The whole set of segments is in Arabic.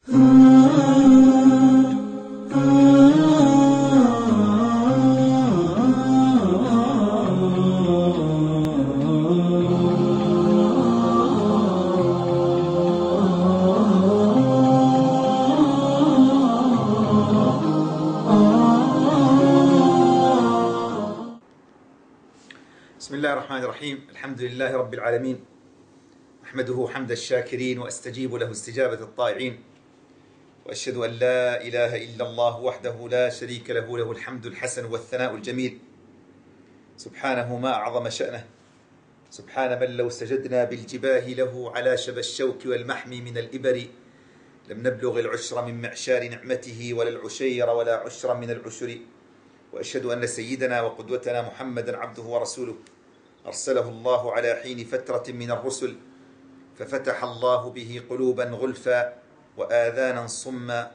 بسم الله الرحمن الرحيم. الحمد لله رب العالمين، أحمده حمد الشاكرين وأستجيب له استجابة الطائعين، وأشهد أن لا إله إلا الله وحده لا شريك له، له الحمد الحسن والثناء الجميل. سبحانه ما أعظم شأنه، سبحان من لو سجدنا بالجباه له على شبى الشوك والمحمي من الإبر لم نبلغ العشر من معشار نعمته ولا العشير ولا عشرا من العشر. وأشهد أن سيدنا وقدوتنا محمدا عبده ورسوله، أرسله الله على حين فترة من الرسل، ففتح الله به قلوبا غلفا وآذانا صما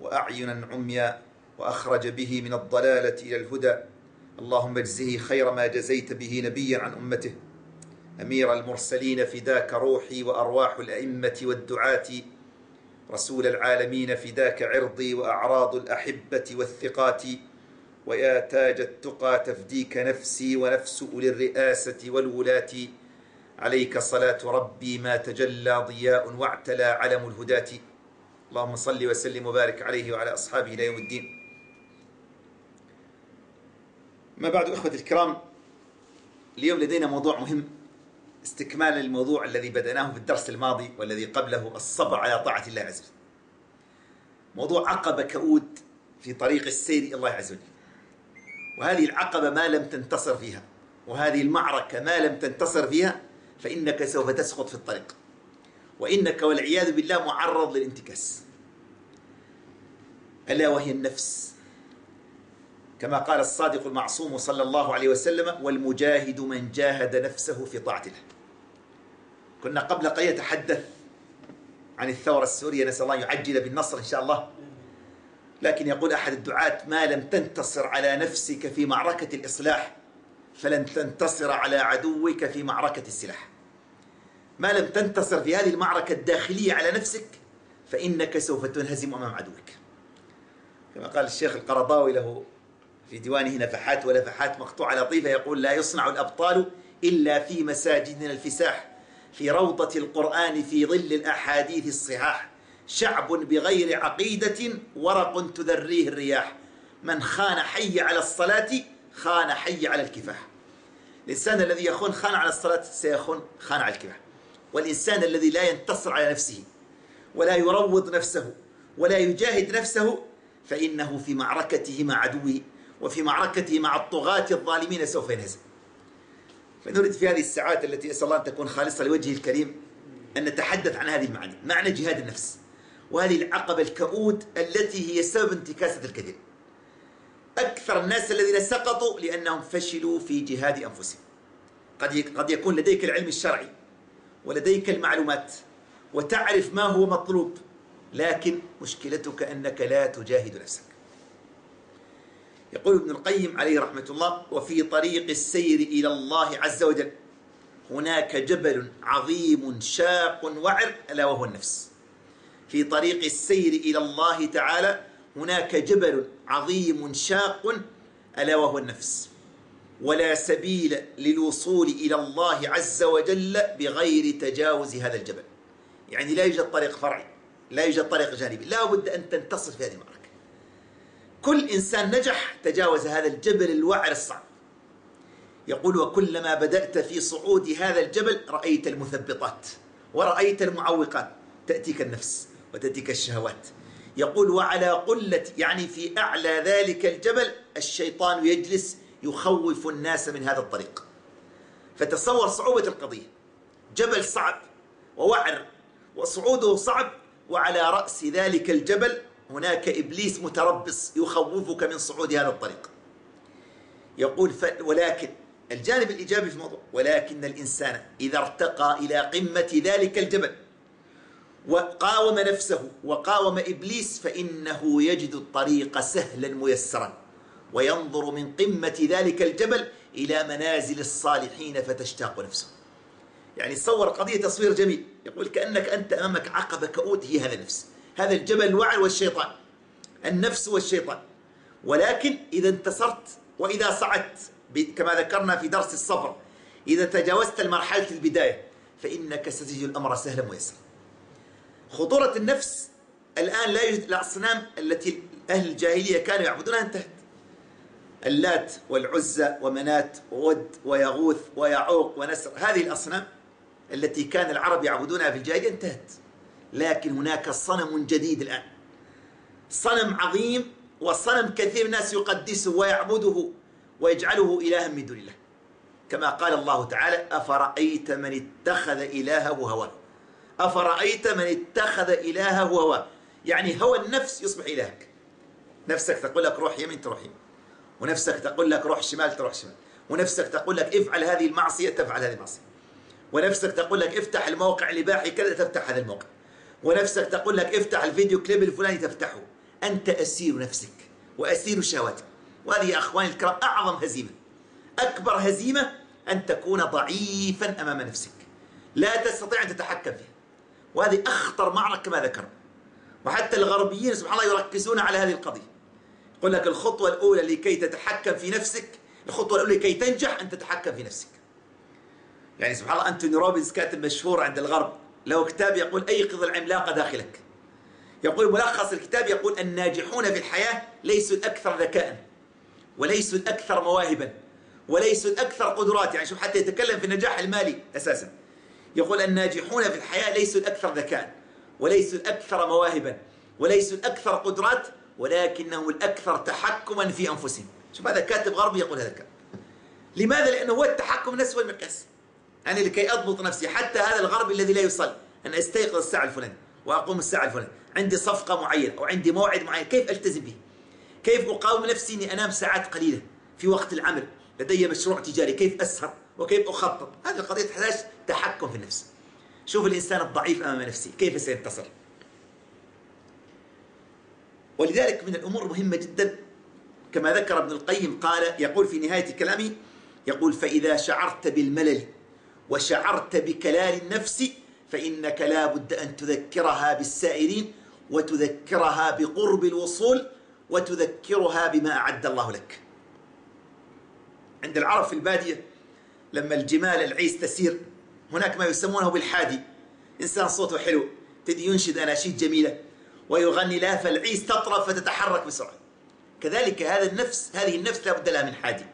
وأعينا عميا، وأخرج به من الضلالة إلى الهدى. اللهم اجزه خير ما جزيت به نبيا عن أمته. أمير المرسلين فداك روحي وأرواح الأئمة والدعاة، رسول العالمين فداك عرضي وأعراض الأحبة والثقات. ويا تاج التقى تفديك نفسي ونفس أولي الرئاسة والولاة، عليك صلاة ربي ما تجلى ضياء واعتلى علم الهداة. اللهم صل وسلم وبارك عليه وعلى أصحابه إلى يوم الدين. ما بعد أخوتي الكرام، اليوم لدينا موضوع مهم، استكمالا للموضوع الذي بدأناه في الدرس الماضي والذي قبله، الصبر على طاعة الله عز وجل. موضوع عقبة كؤود في طريق السير إلى الله عز وجل، وهذه العقبة ما لم تنتصر فيها، وهذه المعركة ما لم تنتصر فيها، فإنك سوف تسقط في الطريق، وإنك والعياذ بالله معرض للانتكاس، ألا وهي النفس. كما قال الصادق المعصوم صلى الله عليه وسلم: والمجاهد من جاهد نفسه في طاعة الله. كنا قبل قليل نتحدث عن الثورة السورية، نسأل الله يعجل بالنصر إن شاء الله. لكن يقول أحد الدعاة: ما لم تنتصر على نفسك في معركة الإصلاح فلن تنتصر على عدوك في معركة السلاح. ما لم تنتصر في هذه المعركة الداخلية على نفسك فإنك سوف تنهزم أمام عدوك. كما قال الشيخ القرضاوي له في ديوانه نفحات ولفحات مقطوعة لطيفة، يقول: لا يصنع الأبطال إلا في مساجدنا الفساح، في روضة القرآن في ظل الأحاديث الصحاح، شعب بغير عقيدة ورق تذريه الرياح، من خان حي على الصلاة خان حي على الكفاح. الإنسان الذي يخون خان على الصلاة سيخون خان على الكفاح. والإنسان الذي لا ينتصر على نفسه ولا يروض نفسه ولا يجاهد نفسه فإنه في معركته مع عدوه وفي معركته مع الطغاة الظالمين سوف ينهزم. فنريد في هذه الساعات التي أسأل الله أن تكون خالصة لوجهه الكريم أن نتحدث عن هذه المعاني، معنى جهاد النفس، وهذه العقبة الكؤود التي هي سبب انتكاسة الكثير. أكثر الناس الذين سقطوا لأنهم فشلوا في جهاد أنفسهم. قد يكون لديك العلم الشرعي ولديك المعلومات وتعرف ما هو مطلوب، لكن مشكلتك أنك لا تجاهد نفسك. يقول ابن القيم عليه رحمة الله: وفي طريق السير إلى الله عز وجل هناك جبل عظيم شاق وعر، ألا وهو النفس. في طريق السير إلى الله تعالى هناك جبل عظيم شاق، ألا وهو النفس، ولا سبيل للوصول إلى الله عز وجل بغير تجاوز هذا الجبل. يعني لا يوجد طريق فرعي، لا يوجد طريق جانبي، لا بد أن تنتصر في هذه المعركة. كل إنسان نجح تجاوز هذا الجبل الوعر الصعب. يقول: وكلما بدأت في صعود هذا الجبل رأيت المثبطات ورأيت المعوقات، تأتيك النفس وتأتيك الشهوات. يقول: وعلى قلة، يعني في أعلى ذلك الجبل الشيطان يجلس يخوف الناس من هذا الطريق. فتصور صعوبة القضية، جبل صعب ووعر وصعوده صعب، وعلى رأس ذلك الجبل هناك إبليس متربص يخوفك من صعود هذا الطريق. يقول: ولكن الجانب الإيجابي في الموضوع: ولكن الإنسان إذا ارتقى إلى قمة ذلك الجبل وقاوم نفسه وقاوم إبليس فإنه يجد الطريق سهلا ميسرا، وينظر من قمة ذلك الجبل إلى منازل الصالحين فتشتاق نفسه. يعني تصور قضية تصوير جميل، يقول كأنك أنت أمامك عقبة كؤود، هي هذا النفس. هذا الجبل الوعر والشيطان، النفس والشيطان. ولكن إذا انتصرت وإذا صعدت كما ذكرنا في درس الصبر، إذا تجاوزت مرحلة البداية فإنك ستجد الأمر سهلا ويسرا. خطورة النفس الآن لا يوجد. الأصنام التي أهل الجاهلية كانوا يعبدونها انتهت. اللات والعزى ومنات وود ويغوث ويعوق ونسر، هذه الأصنام التي كان العرب يعبدونها في الجاهلية انتهت. لكن هناك صنم جديد الآن، صنم عظيم، وصنم كثير من الناس يقدسه ويعبده ويجعله إلها من دون الله، كما قال الله تعالى: أفرأيت من اتخذ إلهه هواه. أفرأيت من اتخذ إلهه هواه، يعني هوى النفس يصبح إلهك. نفسك تقول لك روح يمين تروح يمين، ونفسك تقول لك روح شمال تروح شمال، ونفسك تقول لك افعل هذه المعصية تفعل هذه المعصية، ونفسك تقول لك افتح الموقع الإباحي كذا تفتح هذا الموقع، ونفسك تقول لك افتح الفيديو كليب الفلاني تفتحه. أنت أسير نفسك وأسير شهواتك. وهذه يا أخواني الكرام أعظم هزيمة، أكبر هزيمة، أن تكون ضعيفا أمام نفسك لا تستطيع أن تتحكم فيها. وهذه أخطر معركة كما ذكرنا. وحتى الغربيين سبحان الله يركزون على هذه القضية. يقول لك الخطوة الأولى لكي تتحكم في نفسك، الخطوة الأولى لكي تنجح أن تتحكم في نفسك. يعني سبحان الله أنتوني روبنز كاتب مشهور عند الغرب، له كتاب يقول أيقظ العملاق داخلك. يقول ملخص الكتاب، يقول الناجحون في الحياة ليسوا الأكثر ذكاء، وليسوا الأكثر مواهبا، وليسوا الأكثر قدرات. يعني شوف حتى يتكلم في النجاح المالي أساسا، يقول الناجحون في الحياة ليسوا الأكثر ذكاء، وليسوا الأكثر مواهبا، وليسوا الأكثر قدرات، ولكنهم الأكثر تحكما في أنفسهم. شوف هذا كاتب غربي يقول هذا الكلام. لماذا؟ لأنه هو التحكم النفسي والمقياس. يعني لكي أضبط نفسي، حتى هذا الغربي الذي لا يصلي، أن أستيقظ الساعة الفلانية وأقوم الساعة الفلانية، عندي صفقة معينة أو عندي موعد معين، كيف ألتزم به؟ كيف أقاوم نفسي أني أنام ساعات قليلة في وقت العمل؟ لدي مشروع تجاري، كيف أسهر وكيف أخطط؟ هذه القضية تحتاج تحكم في النفس. شوف الإنسان الضعيف أمام نفسه كيف سينتصر. ولذلك من الأمور المهمة جدا كما ذكر ابن القيم، قال يقول في نهاية كلامه، يقول: فإذا شعرت بالملل وشعرت بكلال النفس فإنك لا بد أن تذكرها بالسائرين، وتذكرها بقرب الوصول، وتذكرها بما أعد الله لك. عند العرب في البادية لما الجمال العيس تسير، هناك ما يسمونه بالحادي، إنسان صوته حلو تدي ينشد أناشيد جميلة ويغني لها، فالعيس تطرف فتتحرك بسرعة. كذلك هذه النفس لا بد لها من حادي،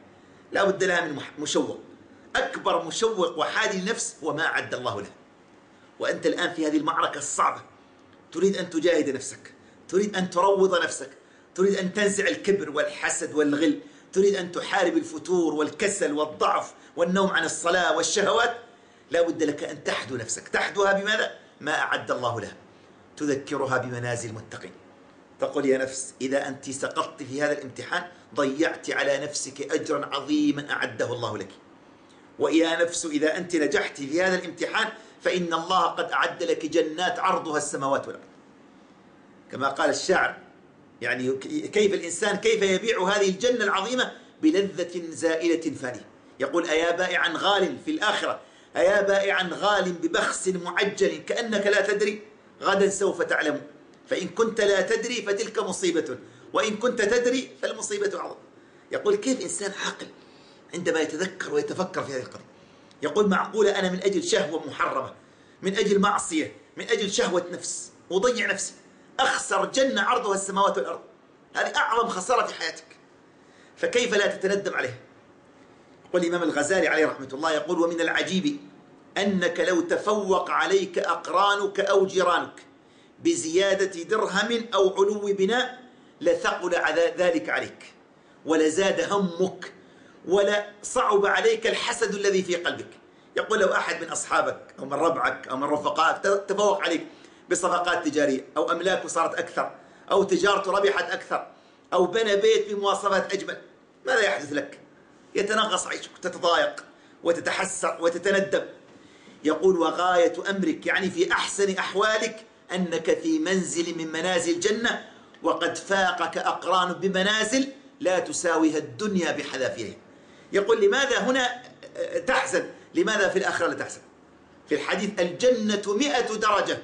لا بد لها من مشوق. أكبر مشوق وحادي النفس هو ما أعد الله لها. وأنت الآن في هذه المعركة الصعبة تريد أن تجاهد نفسك، تريد أن تروض نفسك، تريد أن تنزع الكبر والحسد والغل، تريد أن تحارب الفتور والكسل والضعف والنوم عن الصلاة والشهوات. لا بد لك أن تحدو نفسك. تحدوها بماذا؟ ما أعد الله لها. تذكرها بمنازل المتقين. تقول يا نفس إذا أنت سقطت في هذا الامتحان ضيعت على نفسك أجرا عظيما أعده الله لك. ويا نفس إذا أنت نجحت في هذا الامتحان فإن الله قد أعد لك جنات عرضها السماوات والأرض. كما قال الشاعر، يعني كيف الإنسان كيف يبيع هذه الجنة العظيمة بلذة زائلة فانية. يقول: أيا بائعا غال في الآخرة، أيا بائعا غال ببخس معجل، كأنك لا تدري غدا سوف تعلم، فإن كنت لا تدري فتلك مصيبة، وإن كنت تدري فالمصيبة أعظم. يقول كيف إنسان عاقل عندما يتذكر ويتفكر في هذه القضية. يقول: معقولة أنا من أجل شهوة محرمة، من أجل معصية، من أجل شهوة نفس أضيع نفسي، أخسر جنة عرضها السماوات والأرض؟ هذه أعظم خسارة في حياتك، فكيف لا تتندم عليها؟ يقول الإمام الغزالي عليه رحمة الله، يقول: ومن العجيب أنك لو تفوق عليك أقرانك أو جيرانك بزيادة درهم أو علو بناء لثقل ذلك عليك، ولزاد همك، ولصعب عليك الحسد الذي في قلبك. يقول: لو أحد من أصحابك أو من ربعك أو من رفقائك تفوق عليك بصفقات تجارية، أو أملاكه صارت أكثر، أو تجارته ربحت أكثر، أو بنى بيت بمواصفات أجمل، ماذا يحدث لك؟ يتنغص عيشك، تتضايق وتتحسر وتتندم. يقول: وغاية أمرك، يعني في أحسن أحوالك، أنك في منزل من منازل الجنة، وقد فاقك أقران بمنازل لا تساويها الدنيا بحذافيرها. يقول: لماذا هنا تحزن؟ لماذا في الآخرة لا تحزن؟ في الحديث: الجنة 100 درجة،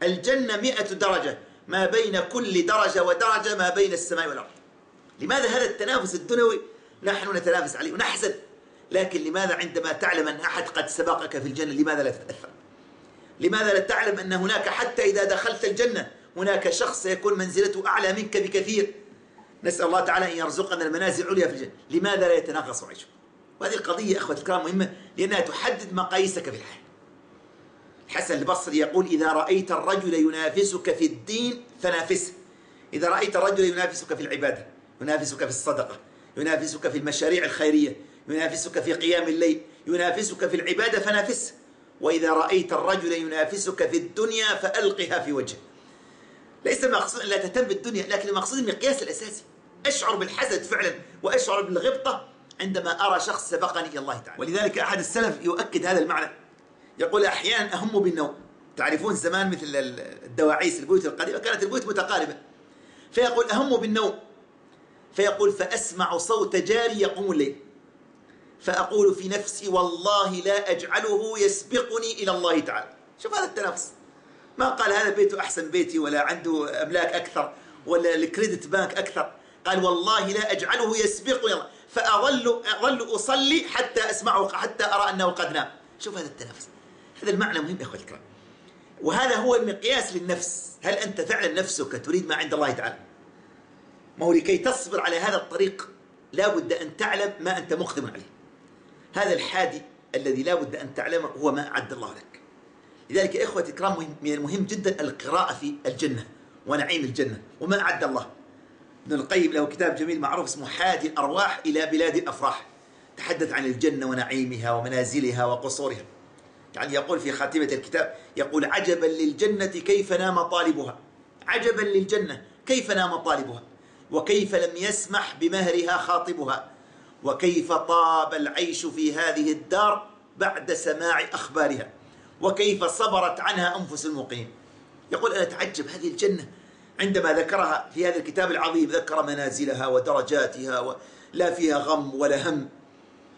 الجنة 100 درجة، ما بين كل درجة ودرجة ما بين السماء والأرض. لماذا هذا التنافس الدنيوي نحن نتنافس عليه ونحزن؟ لكن لماذا عندما تعلم أن أحد قد سبقك في الجنة لماذا لا تتأثر؟ لماذا لا تعلم أن هناك حتى إذا دخلت الجنة هناك شخص سيكون منزلته أعلى منك بكثير؟ نسأل الله تعالى أن يرزقنا المنازل العليا في الجنة. لماذا لا يتناقص عيشه؟ وهذه القضية أخوة الكرام مهمة، لأنها تحدد مقاييسك في الحياة. الحسن البصري يقول: إذا رأيت الرجل ينافسك في الدين فنافسه. إذا رأيت الرجل ينافسك في العبادة، ينافسك في الصدقة، ينافسك في المشاريع الخيرية، ينافسك في قيام الليل، ينافسك في العبادة فنافسه. وإذا رأيت الرجل ينافسك في الدنيا فألقها في وجهه. ليس المقصود أن لا تهتم بالدنيا، لكن المقصود المقياس الأساسي. أشعر بالحسد فعلا وأشعر بالغبطة عندما أرى شخص سبقني إلى الله تعالى. ولذلك أحد السلف يؤكد هذا المعنى، يقول: أحيانا أهم بالنوم. تعرفون زمان مثل الدواعيس البيوت القديمة كانت البيوت متقاربة، فيقول: أهم بالنوم، فيقول: فأسمع صوت جاري يقوم الليل فأقول في نفسي: والله لا أجعله يسبقني إلى الله تعالى. شوف هذا التنافس. ما قال هذا بيته أحسن بيتي، ولا عنده أملاك أكثر، ولا الكريدت بانك أكثر. قال: والله لا أجعله يسبقني الله، فأظل أصلي حتى أسمعه، حتى أرى أنه قد نام. شوف هذا التنافس. هذا المعنى مهم يا أخوة الكرام، وهذا هو المقياس للنفس. هل أنت فعلا نفسك تريد ما عند الله تعالى؟ ما هو لكي تصبر على هذا الطريق لا بد أن تعلم ما أنت مقدم عليه. هذا الحادي الذي لا بد أن تعلمه هو ما أعد الله لك. لذلك يا إخوة الكرام من المهم جدا القراءة في الجنة ونعيم الجنة وما أعد الله. ابن القيم له كتاب جميل معروف اسمه حادي الأرواح إلى بلاد الأفراح، تحدث عن الجنة ونعيمها ومنازلها وقصورها. يعني يقول في خاتمة الكتاب، يقول: عجبا للجنة كيف نام طالبها، عجبا للجنة كيف نام طالبها، وكيف لم يسمح بمهرها خاطبها، وكيف طاب العيش في هذه الدار بعد سماع أخبارها، وكيف صبرت عنها أنفس الموقنين. يقول: أنا أتعجب هذه الجنة عندما ذكرها في هذا الكتاب العظيم، ذكر منازلها ودرجاتها ولا فيها غم ولا هم.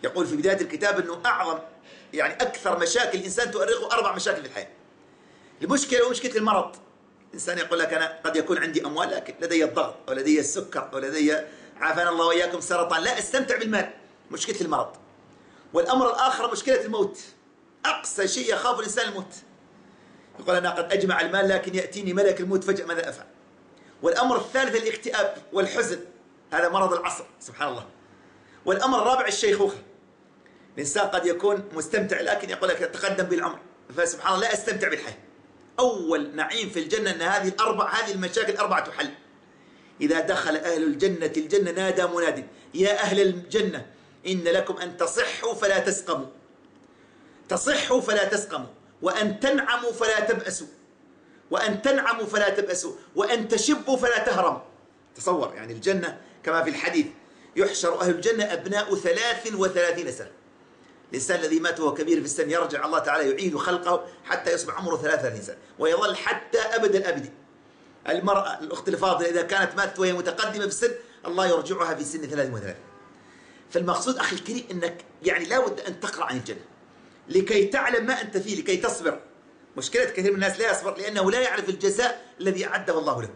يقول في بداية الكتاب أنه أعظم يعني أكثر مشاكل الإنسان تؤرقه 4 مشاكل في الحياة. المشكلة ومشكلة المرض. الإنسان يقول لك: أنا قد يكون عندي أموال لكن لدي الضغط ولدي السكر ولدي عافانا الله وإياكم سرطان، لا أستمتع بالمال. مشكلة المرض. والأمر الآخر مشكلة الموت. أقصى شيء يخاف الإنسان الموت. يقول: أنا قد أجمع المال لكن يأتيني ملك الموت فجأة، ماذا أفعل؟ والأمر الثالث الاكتئاب والحزن، هذا مرض العصر سبحان الله. والأمر الرابع الشيخوخة. الإنسان قد يكون مستمتع لكن يقول لك تقدم بالعمر، فسبحان الله لا أستمتع بالحياة. أول نعيم في الجنة أن هذه المشاكل 4 تحل. إذا دخل أهل الجنة الجنة نادى مناد: يا أهل الجنة إن لكم أن تصحوا فلا تسقموا، تصحوا فلا تسقموا، وأن تنعموا فلا تبأسوا، وأن تنعموا فلا تبأسوا، وأن تشبوا فلا تهرموا. تصور يعني الجنة كما في الحديث: يحشر أهل الجنة أبناء 33 سنة. الإنسان الذي مات وهو كبير في السن يرجع الله تعالى يعيد خلقه حتى يصبح عمره 33 سنة ويظل حتى أبد الأبد. المرأة الأخت الفاضلة إذا كانت ماتت وهي متقدمة في السن الله يرجعها في سن 33. فالمقصود أخي الكريم أنك يعني لا بد أن تقرأ عن الجنة لكي تعلم ما أنت فيه، لكي تصبر. مشكلة كثير من الناس لا يصبر لأنه لا يعرف الجزاء الذي أعده الله له،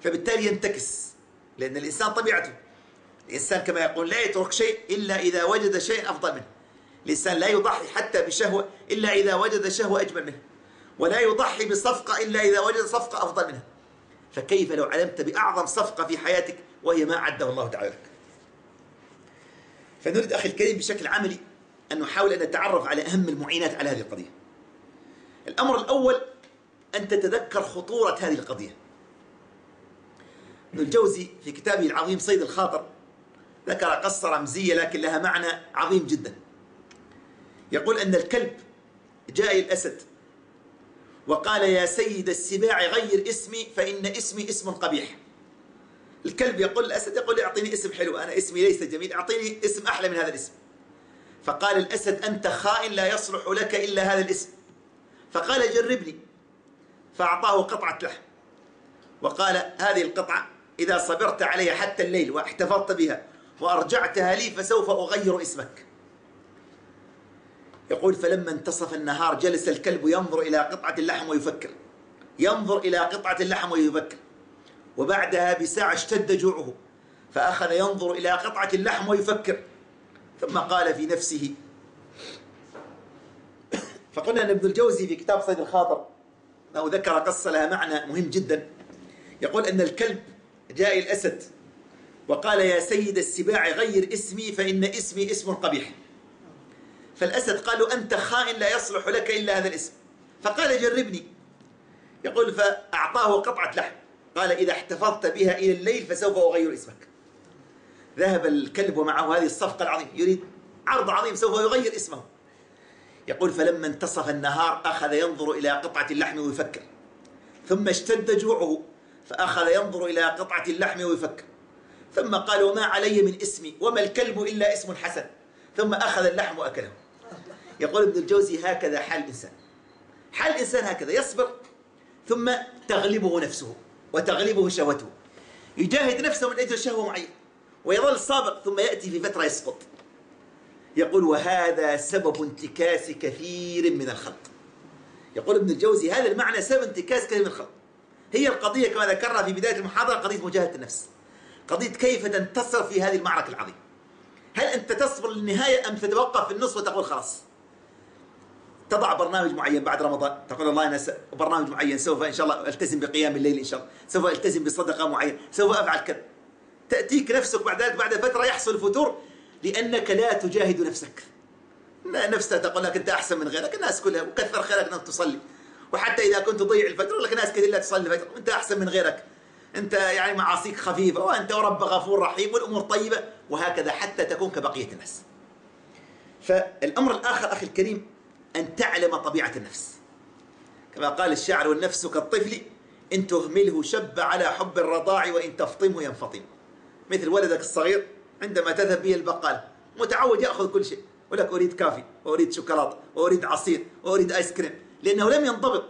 فبالتالي ينتكس. لأن الإنسان طبيعته، الإنسان كما يقول لا يترك شيء إلا إذا وجد شيء أفضل منه. الإنسان لا يضحي حتى بشهوة إلا إذا وجد شهوة أجمل منها، ولا يضحي بصفقة إلا إذا وجد صفقة أفضل منها. فكيف لو علمت بأعظم صفقة في حياتك وهي ما أعده الله تعالى لك؟ فنريد أخي الكريم بشكل عملي أن نحاول أن نتعرف على أهم المعينات على هذه القضية. الأمر الأول أن تتذكر خطورة هذه القضية. ابن الجوزي في كتابه العظيم صيد الخاطر ذكر قصة رمزية لكن لها معنى عظيم جدا. يقول أن الكلب جاء إلى الأسد وقال: يا سيد السباع غير اسمي فإن اسمي اسم قبيح. الكلب يقول الأسد، يقول: اعطيني اسم حلو، أنا اسمي ليس جميل، اعطيني اسم أحلى من هذا الاسم. فقال الأسد: أنت خائن لا يصلح لك إلا هذا الاسم. فقال: جربني. فأعطاه قطعة لحم وقال: هذه القطعة إذا صبرت عليها حتى الليل واحتفظت بها وأرجعتها لي فسوف أغير اسمك. يقول: فلما انتصف النهار جلس الكلب ينظر إلى قطعة اللحم ويفكر، ينظر إلى قطعة اللحم ويفكر، وبعدها بساعة اشتد جوعه فأخذ ينظر إلى قطعة اللحم ويفكر، ثم قال في نفسه. فقلنا أن ابن الجوزي في كتاب صيد الخاطر أنه ذكر قصة لها معنى مهم جدا. يقول أن الكلب جاء الأسد وقال: يا سيد السباع غير اسمي فإن اسمي اسم قبيح. فالأسد قال له: أنت خائن لا يصلح لك إلا هذا الاسم. فقال: جربني. يقول: فأعطاه قطعة لحم، قال: إذا احتفظت بها إلى الليل فسوف أغير اسمك. ذهب الكلب ومعه هذه الصفقة العظيمة، يريد عرض عظيم سوف يغير اسمه. يقول: فلما انتصف النهار أخذ ينظر إلى قطعة اللحم ويفكر، ثم اشتد جوعه فأخذ ينظر إلى قطعة اللحم ويفكر، ثم قال: وما علي من اسمي وما الكلب إلا اسم حسن، ثم أخذ اللحم وأكله. يقول ابن الجوزي: هكذا حال الإنسان. حال الإنسان هكذا، يصبر ثم تغلبه نفسه وتغلبه شهوته، يجاهد نفسه من أجل شهوة معينة ويظل صابر، ثم يأتي في فترة يسقط. يقول: وهذا سبب انتكاس كثير من الخلق. يقول ابن الجوزي: هذا المعنى سبب انتكاس كثير من الخلق. هي القضية كما ذكرنا في بداية المحاضرة، قضية مجاهدة النفس، قضية كيف تنتصر في هذه المعركة العظيمة. هل أنت تصبر للنهاية أم تتوقف في النص وتقول خلاص؟ تضع برنامج معين بعد رمضان، تقول: والله أنا برنامج معين سوف إن شاء الله ألتزم بقيام الليل، إن شاء الله سوف ألتزم بصدقة معينة، سوف أفعل كذا. تأتيك نفسك بعد ذلك بعد فترة يحصل فتور، لأنك لا تجاهد نفسك. نفسك تقول لك أنت أحسن من غيرك، الناس كلها وكثر خيرك أنك تصلي، وحتى إذا كنت تضيع الفجر لك ناس كثير لا تصلي الفجر، وأنت أحسن من غيرك، أنت يعني معاصيك خفيفة وأنت ورب غفور رحيم والأمور طيبة، وهكذا حتى تكون كبقية الناس. فالأمر الآخر أخي الكريم أن تعلم طبيعة النفس، كما قال الشاعر: والنفس كالطفل إن تهمله شب على حب الرضاع وإن تفطمه ينفطم. مثل ولدك الصغير عندما تذهب به البقال متعود يأخذ كل شيء، ولك أريد كافي وأريد شوكولاتة وأريد عصير وأريد آيس كريم، لأنه لم ينضبط.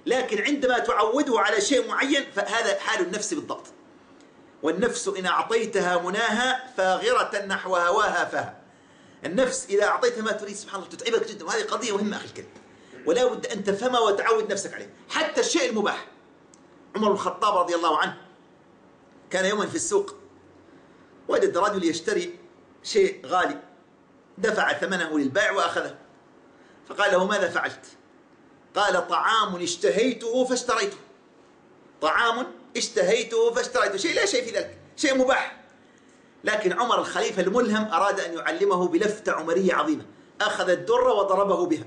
لكن عندما تعوده على شيء معين فهذا حال النفس بالضبط. والنفس إن أعطيتها مناها فاغرة نحو هواها فها. النفس إذا أعطيتها ما تريد سبحان الله تتعبك جدا، وهذه قضية مهمة أخي الكريم، ولا بد أن تفهمها وتعود نفسك عليه. حتى الشيء المباح، عمر بن الخطاب رضي الله عنه كان يوما في السوق، وجد رجل يشتري شيء غالي، دفع ثمنه للبائع وأخذه، فقال له: ماذا فعلت؟ قال: طعام اشتهيته فاشتريته. طعام اشتهيته فاشتريته، شيء لا شيء في ذلك، شيء مباح. لكن عمر الخليفة الملهم أراد أن يعلمه بلفتة عمرية عظيمة، أخذ الدرة وضربه بها،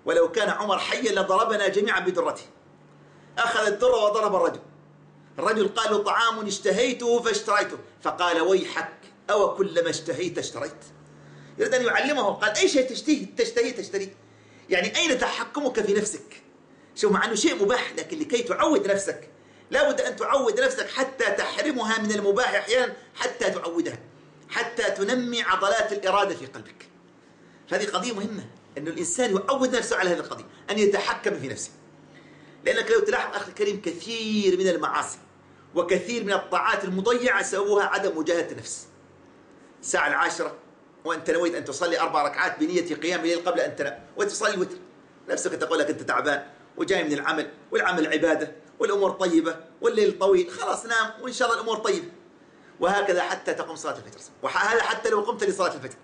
ولو كان عمر حيا لضربنا جميعا بدرته. أخذ الدرة وضرب الرجل. الرجل قال له: طعام اشتهيته فاشتريته. فقال: ويحك، أو كلما اشتهيت اشتريت؟ يريد أن يعلمه، قال: أي شيء تشتهي تشتري، يعني أين تحكمك في نفسك؟ شوف، مع أنه شيء مباح، لكن لكي تعود نفسك لا بد أن تعود نفسك حتى تحرمها من المباح أحيانا، حتى تعودها، حتى تنمي عضلات الإرادة في قلبك. فهذه قضية مهمة، أن الإنسان يعود نفسه على هذه القضية، أن يتحكم في نفسه. لأنك لو تلاحظ أخي الكريم كثير من المعاصي وكثير من الطاعات المضيعة سببها عدم مجاهدة النفس. الساعة 10 وأنت نويت أن تصلي 4 ركعات بنية قيام الليل قبل أن تنام وتصلي الوتر، نفسك تقول لك أنت تعبان وجاي من العمل، والعمل عبادة والأمور طيبة والليل طويل، خلاص نام وإن شاء الله الأمور طيبة. وهكذا حتى تقوم صلاة الفجر، وهذا حتى لو قمت لصلاة الفجر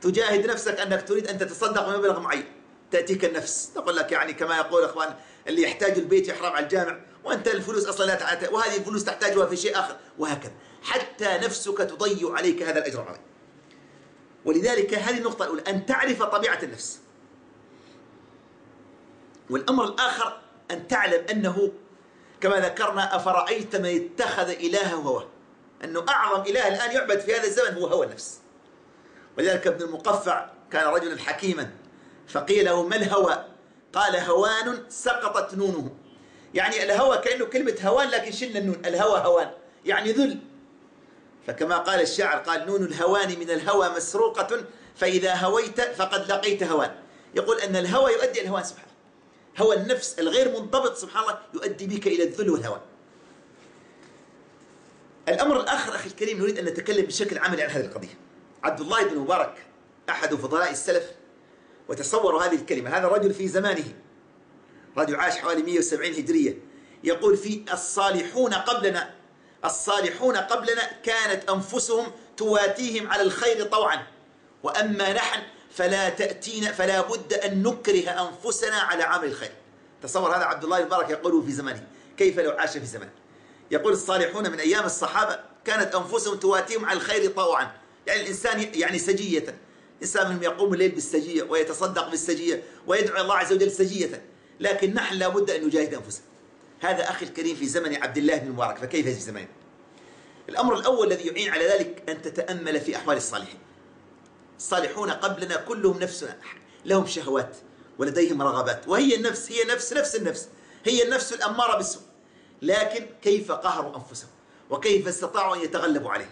تجاهد نفسك أنك تريد أن تتصدق بمبلغ معين، تأتيك النفس تقول لك يعني كما يقول أخوان اللي يحتاج البيت يحرم على الجامع، وأنت الفلوس أصلا لا تحتاج، وهذه الفلوس تحتاجها في شيء آخر، وهكذا حتى نفسك تضيع عليك هذا الأجر العظيم. ولذلك هذه النقطة الأولى، أن تعرف طبيعة النفس. والأمر الآخر أن تعلم أنه كما ذكرنا: أفرأيت من اتخذ إلهه هواه، أنه أعظم إله الآن يعبد في هذا الزمن هو هوى النفس. ولذلك ابن المقفع كان رجلا حكيما، فقيل له: ما الهوى؟ قال: هوان سقطت نونه. يعني الهوى كأنه كلمة هوان لكن شلنا النون، الهوى هوان يعني ذل. فكما قال الشاعر قال: نون الهوان من الهوى مسروقة، فإذا هويت فقد لقيت هوان. يقول أن الهوى يؤدي الهوان سبحانه، هوى النفس الغير منضبط سبحان الله يؤدي بك إلى الذل والهوان. الأمر الآخر أخي الكريم نريد أن نتكلم بشكل عملي عن هذه القضية. عبد الله بن مبارك أحد فضلاء السلف، وتصوروا هذه الكلمة، هذا الرجل في زمانه رجل عاش حوالي 170 هجرية، يقول في الصالحون قبلنا كانت أنفسهم تواتيهم على الخير طوعا، وأما نحن فلا بد أن نكره أنفسنا على عمل الخير. تصور هذا عبد الله المبارك يقوله في زمانه، كيف لو عاش في زمانه. يقول الصالحون من أيام الصحابة كانت أنفسهم تواتيهم على الخير طوعا، يعني الإنسان يعني سجية، إنسان منهم يقوم الليل بالسجية ويتصدق بالسجية ويدعو الله عز وجل سجية، لكن نحن لا بد أن نجاهد أنفسنا. هذا أخي الكريم في زمن عبد الله بن المبارك، فكيف في زمانه؟ الأمر الأول الذي يعين على ذلك أن تتأمل في أحوال الصالحين. الصالحون قبلنا كلهم نفسنا لهم شهوات ولديهم رغبات، وهي النفس هي نفس النفس، هي النفس الأمارة بالسوء، لكن كيف قهروا أنفسهم وكيف استطاعوا أن يتغلبوا عليه.